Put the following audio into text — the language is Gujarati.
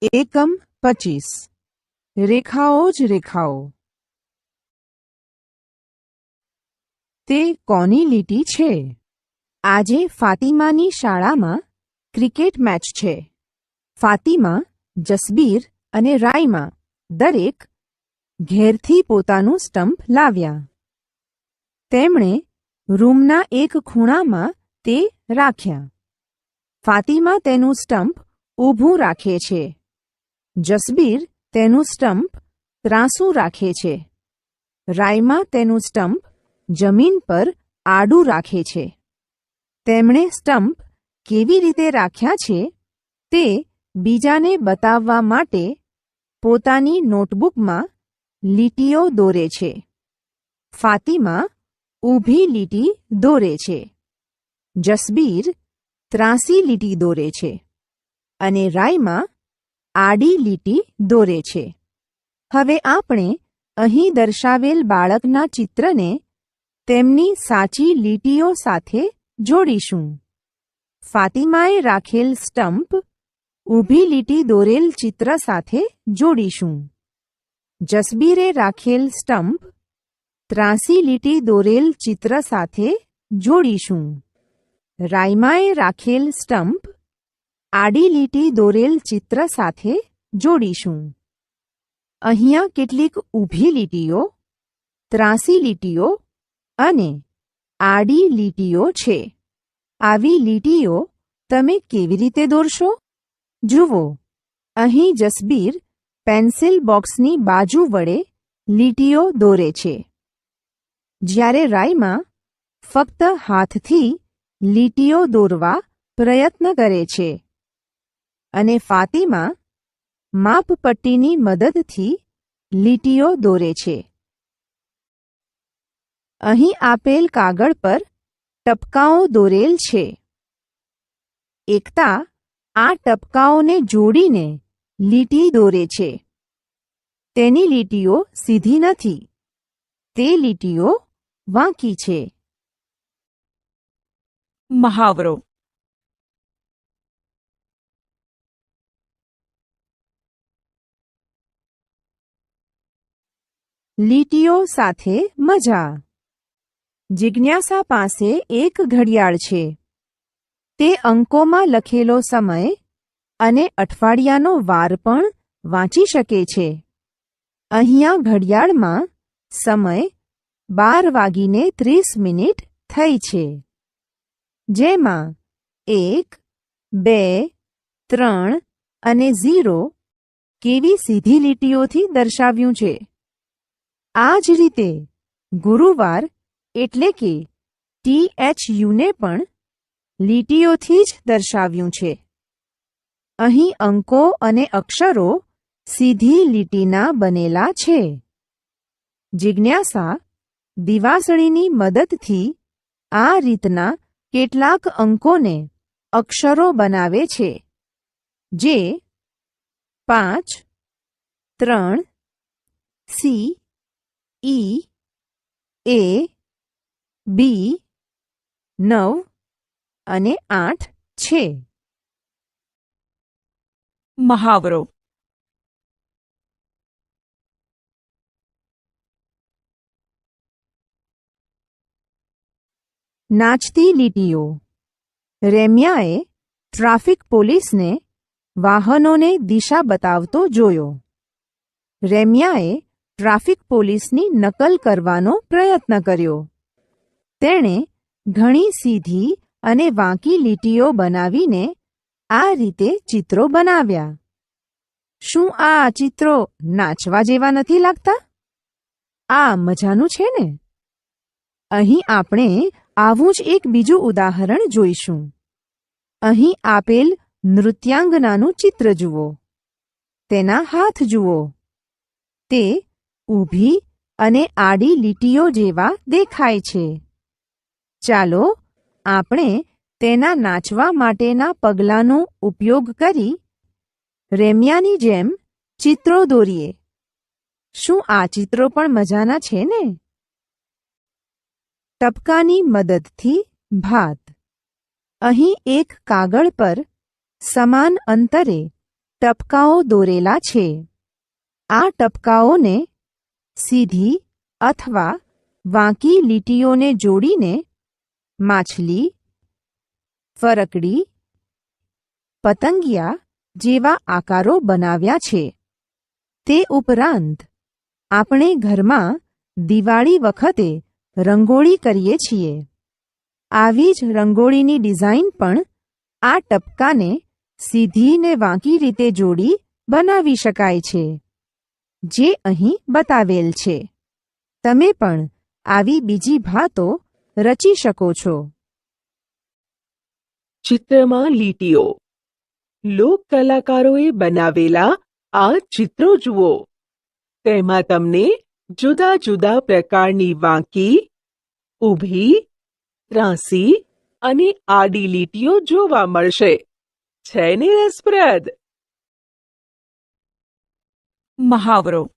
એકમ 25 રેખાઓ જ રેખાઓ। તે કોની લીટી છે? આજે ફાતિમાની શાળામાં ક્રિકેટ મેચ છે। ફાતિમા, જસબીર અને રાઈમા દરેક ઘેરથી પોતાનું સ્ટમ્પ લાવ્યા। તેમણે રૂમના એક ખૂણામાં તે રાખ્યા। ફાતિમા તેનું સ્ટમ્પ ઊભું રાખે છે। જસબીર તેનું સ્ટમ્પ ત્રાંસું રાખે છે। રાઈમા તેનું સ્ટમ્પ જમીન પર આડું રાખે છે। તેમણે સ્ટમ્પ કેવી રીતે રાખ્યા છે તે બીજાને બતાવવા માટે પોતાની નોટબુકમાં લીટીઓ દોરે છે। ફાતિમા ઊભી લીટી દોરે છે, જસબીર ત્રાંસી લીટી દોરે છે અને રાઈમા આડી લીટી દોરે છે। હવે આપણે અહીં દર્શાવેલ બાળકના ચિત્રને તેમની સાચી લીટીઓ સાથે જોડીશું। ફાતિમાએ રાખેલ સ્ટમ્પ ઊભી લીટી દોરેલ ચિત્ર સાથે જોડીશું। જસબીરે રાખેલ સ્ટમ્પ ત્રાંસી લીટી દોરેલ ચિત્ર સાથે જોડીશું। રાઈમાએ રાખેલ સ્ટમ્પ આડી લીટી દોરેલ ચિત્ર સાથે જોડીશું। અહીંયા કેટલીક ઊભી લીટીઓ, ત્રાંસી લીટીઓ અને આડી લીટીઓ છે। આવી લીટીઓ તમે કેવી રીતે દોરશો? જુઓ, અહીં જસબીર પેન્સિલ બોક્સની બાજુ વડે લીટીઓ દોરે છે, જ્યારે રાઈમા ફક્ત હાથથી લીટીઓ દોરવા પ્રયત્ન કરે છે અને ફાતિમા માપપટ્ટીની મદદથી લીટીઓ દોરે છે। અહીં આપેલ કાગળ પર ટપકાઓ દોરેલ છે। એકતા આ ટપકાઓને જોડીને લીટી દોરે છે। તેની લીટીઓ સીધી નથી, તે લીટીઓ વાંકી છે। મહાવરો લીટીઓ સાથે મજા। જિજ્ઞાસા પાસે એક ઘડિયાળ છે। તે અંકોમાં લખેલો સમય અને અઠવાડિયાનો વાર પણ વાંચી શકે છે। અહીંયા ઘડિયાળમાં સમય 12:30 થઈ છે, જેમાં 1, 2, 3 અને 0 કેવી સીધી લીટીઓથી દર્શાવ્યું છે। આ જ રીતે ગુરુવાર એટલે કે THUને પણ લીટીઓથી જ દર્શાવ્યું છે। અહીં અંકો અને અક્ષરો સીધી લીટીના બનેલા છે। જિજ્ઞાસા દિવાસળીની મદદથી આ રીતના કેટલાક અંકોને અક્ષરો બનાવે છે, જે 5, 3, C, E, A, B, 9 અને 8 છે। મહાવરો નાચતી લીટીઓ। રેમ્યાએ ટ્રાફિક પોલીસને વાહનોને દિશા બતાવતો જોયો। રેમ્યાએ ટ્રાફિક પોલીસની નકલ કરવાનો પ્રયત્ન કર્યો। તેણે ઘણી સીધી અને વાંકી લીટીઓ બનાવીને આ રીતે ચિત્રો બનાવ્યા। શું આ ચિત્રો નાચવા જેવા નથી લાગતા? આ મજાનું છે ને? અહીં આપણે આવું જ એક બીજું ઉદાહરણ જોઈશું। અહીં આપેલ નૃત્યાંગનાનું ચિત્ર જુઓ। તેના હાથ જુઓ। તે ઊભી અને આડી લીટીઓ જેવા દેખાય છે। ચાલો આપણે તેના નાચવા માટેના પગલાંનો ઉપયોગ કરી રેમ્યાની જેમ ચિત્રો દોરીએ। શું આ ચિત્રો પણ મજાના છે ને? ટપકાની મદદથી ભાત। અહીં એક કાગળ પર સમાન અંતરે ટપકાઓ દોરેલા છે. આ ટપકાઓને સીધી અથવા વાંકી લીટીઓને જોડીને માછલી, ફરકડી, પતંગિયા જેવા આકારો બનાવ્યા છે. તે ઉપરાંત આપણે ઘરમાં દિવાળી વખતે રંગોળી કરીએ છીએ. આવી જ રંગોળીની ડિઝાઇન પણ આ ટપકાને સીધી ને વાંકી રીતે જોડી બનાવી શકાય છે, જે અહીં બતાવેલ છે. તમે પણ આવી બીજી ભાતો રચી શકો છો. ચિત્રમાં લીટીઓ. લોક કલાકારોએ બનાવેલા આ ચિત્રો જુઓ. તેમાં તમને જુદા જુદા પ્રકારની વાંકી, ઊભી, ત્રાંસી અને આડી લીટીઓ જોવા મળશે. છે ને રસપ્રદ? મહાવરો.